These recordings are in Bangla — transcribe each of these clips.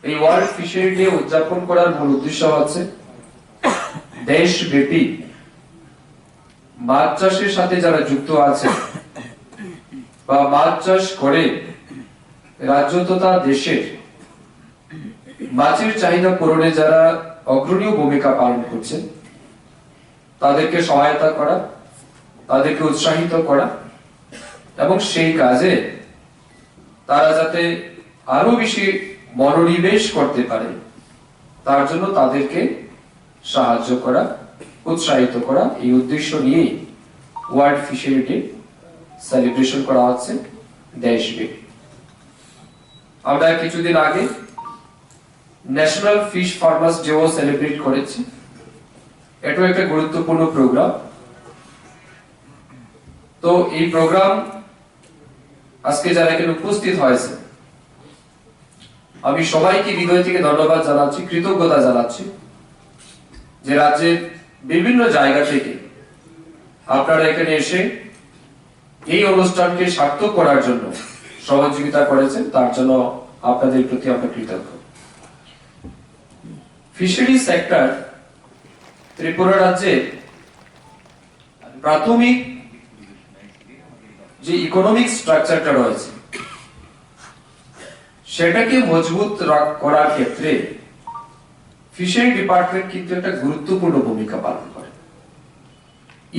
এই ওয়ার্ল্ড ফিশারি ডে উদযাপন করার মূল উদ্দেশ্য হচ্ছে দেশব্যাপী মাছ চাষের সাথে যারা যুক্ত আছে বা মাছ চাষ করে রাজ্য তথা দেশের মাছের চাহিদা পূরণে যারা অগ্রণী ভূমিকা পালন করছে তাদেরকে সহায়তা করা, তাদেরকে উৎসাহিত করা এবং সেই কাজে তারা যাতে আরো বেশি মনোনিবেশ করতে পারে তার জন্য তাদেরকে সাহায্য করা, উৎসাহিত করা, এই উদ্দেশ্য নিয়ে ওয়ার্ল্ড ফিশারি ডে সেলিব্রেশন করা হচ্ছে দেশব্যাপী। আমরা কিছুদিন আগে ন্যাশনাল ফিশ ফার্মার্স ডেও সেলিব্রেট করেছি। এটাও একটা গুরুত্বপূর্ণ প্রোগ্রাম। তো এই প্রোগ্রাম আজকে যারা এখানে উপস্থিত হয়েছে আমি সবাইকে হৃদয় থেকে ধন্যবাদ জানাচ্ছি, কৃতজ্ঞতা জানাচ্ছি যে রাজ্যের বিভিন্ন জায়গা থেকে আপনারা এখানে এসে এই অনুষ্ঠানকে সার্থক করার জন্য সহযোগিতা করেছেন, তার জন্য আপনাদের প্রতি আমরা কৃতজ্ঞ। ফিশারি সেক্টর ত্রিপুরা রাজ্যে প্রাথমিক যে ইকোনমিক স্ট্রাকচারটা রয়েছে সেটাকে মজবুত করার ক্ষেত্রে ফিশারি ডিপার্টমেন্ট কিন্তু একটা গুরুত্বপূর্ণ ভূমিকা পালন করে।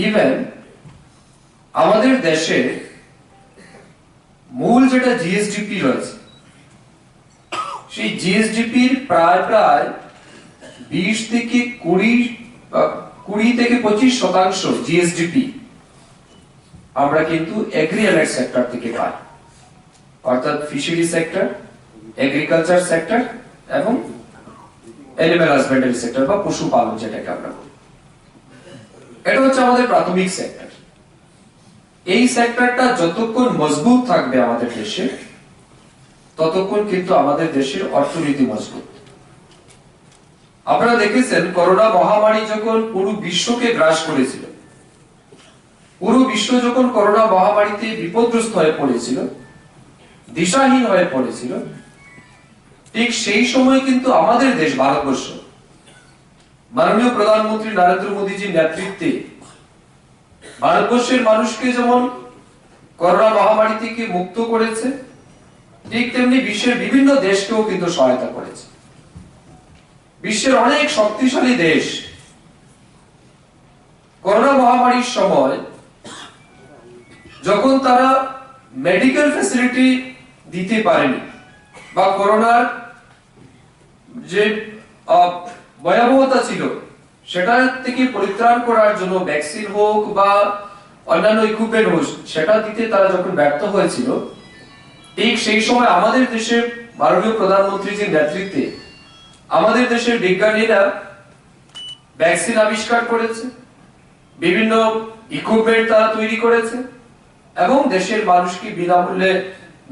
ইভেন আমাদের দেশে মূল যেটা জিএসডিপি রয়েছে সেই জিএসডিপির প্রায় 20 থেকে 25% জিএসডিপি আমরা কিন্তু এগ্রি অ্যালাইড সেক্টর থেকে পাই, অর্থাৎ ফিশারি সেক্টর, এগ্রিকালচার সেক্টর এবং অ্যানিম্যাল হাসব্যান্ডারি সেক্টর বা পশুপালন যেটাকে আমরা বলি। এটা হচ্ছে আমাদের প্রাথমিক সেক্টর। এই সেক্টরটা যতক্ষণ মজবুত থাকবে আমাদের দেশে ততক্ষণ কিন্তু আমাদের দেশের অর্থনীতি মজবুত। আপনারা দেখেছেন করোনা মহামারী যখন পুরো বিশ্বকে গ্রাস করেছিল, পুরো বিশ্ব যখন করোনা মহামারীতে বিপদগ্রস্ত হয়ে পড়েছিল, দিশাহীন হয়ে পড়েছিল, ঠিক সেই সময় কিন্তু আমাদের দেশ ভারতবর্ষ মাননীয় প্রধানমন্ত্রী নরেন্দ্র মোদীজির নেতৃত্বে ভারতবর্ষের মানুষকে যেমন করোনা মহামারী থেকে মুক্ত করেছে, ঠিক তেমনি বিশ্বের বিভিন্ন দেশকেও কিন্তু সহায়তা করেছে। বিশ্বের অনেক শক্তিশালী দেশ করোনা মহামারীর সময় যখন তারা মেডিকেল ফ্যাসিলিটি দিতে পারেনি বা করোনার যে ভয়াবহতা ছিল সেটা থেকে পরিত্রাণ করার জন্য ভ্যাকসিন হোক বা অন্যান্য ইকুইপমেন্ট হোক সেটা দিতে তারা যখন ব্যর্থ হয়েছিল, ঠিক সেই সময় আমাদের দেশের মাননীয় প্রধানমন্ত্রীজির নেতৃত্বে আমাদের দেশের বিজ্ঞানীরা ভ্যাকসিন আবিষ্কার করেছে, বিভিন্ন ইকুইপমেন্ট তারা তৈরি করেছে এবং দেশের মানুষকে বিনামূল্যে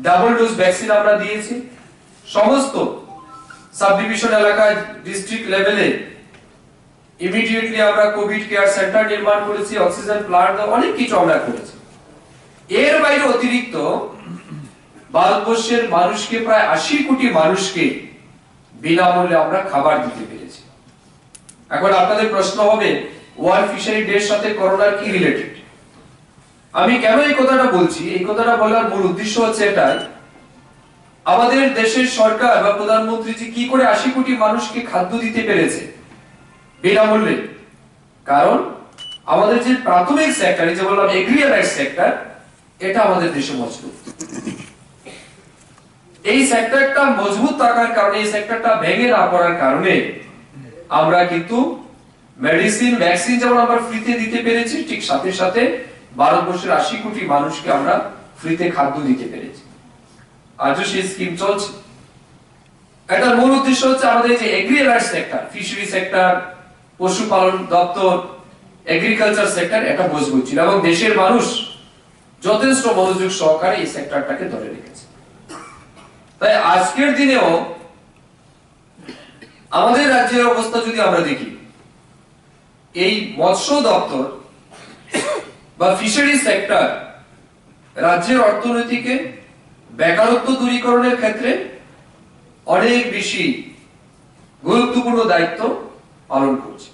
ডাবল ডোজ ভ্যাকসিন আমরা দিয়েছি। সমস্ত সাব ডিভিশন এলাকায় ডিস্ট্রিক্ট লেভেলে ইমিডিয়েটলি আমরা কোভিড কেয়ার সেন্টার নির্মাণ করেছি, অক্সিজেন প্লান্ট, অনেক কিছু আমরা করেছি। এর বাইরে অতিরিক্ত ভারতবর্ষের মানুষকে প্রায় 80 কোটি মানুষকে বিনামূল্যে আমরা খাবার দিতে পেরেছি। এখন আপনাদের প্রশ্ন হবে ওয়ার্ল্ড ফিশারি ডে এর সাথে করোনার কি রিলেটেড? আমি কেন এই কথাটা বলছি, এই কথাটা বলার মূল উদ্দেশ্য হচ্ছে এটাই, আমাদের দেশের সরকার বা প্রধানমন্ত্রীজি কি করে 80 কোটি মানুষকে খাদ্য দিতে পেরেছে বিনামূল্যে? কারণ আমাদের যে প্রাথমিক সেক্টর, যে বললাম এগ্রি অ্যালাইড সেক্টর, এটা আমাদের দেশে মজবুত। এই সেক্টরটা মজবুত থাকার কারণে, এই সেক্টরটা ভেঙে না পড়ার কারণে আমরা কিন্তু মেডিসিন, ভ্যাকসিন যেমন আমরা ফ্রিতে দিতে পেরেছি, ঠিক সাথে সাথে ভারতবর্ষের 80 কোটি মানুষকে আমরা ফ্রিতে খাদ্য দিতে পেরেছি। আজও সেই স্কিম চলছে। এটার মূল উদ্দেশ্য হচ্ছে আমাদের যে agri allied sector, fishery sector, পশুপালন দপ্তর, এগ্রিকালচার সেক্টর, এটা মজবুত ছিল এবং দেশের মানুষ যথেষ্ট মনোযোগ সহকারে এই সেক্টরটাকে ধরে রেখেছে। তাই আজকের দিনেও আমাদের রাজ্যের অবস্থা যদি আমরা দেখি, এই মৎস্য দপ্তর বা ফিশারি সেক্টর রাজ্যের অর্থনীতিকে বেকারত্ব দূরীকরণের ক্ষেত্রে অনেক বেশি গুরুত্বপূর্ণ দায়িত্ব পালন করছে।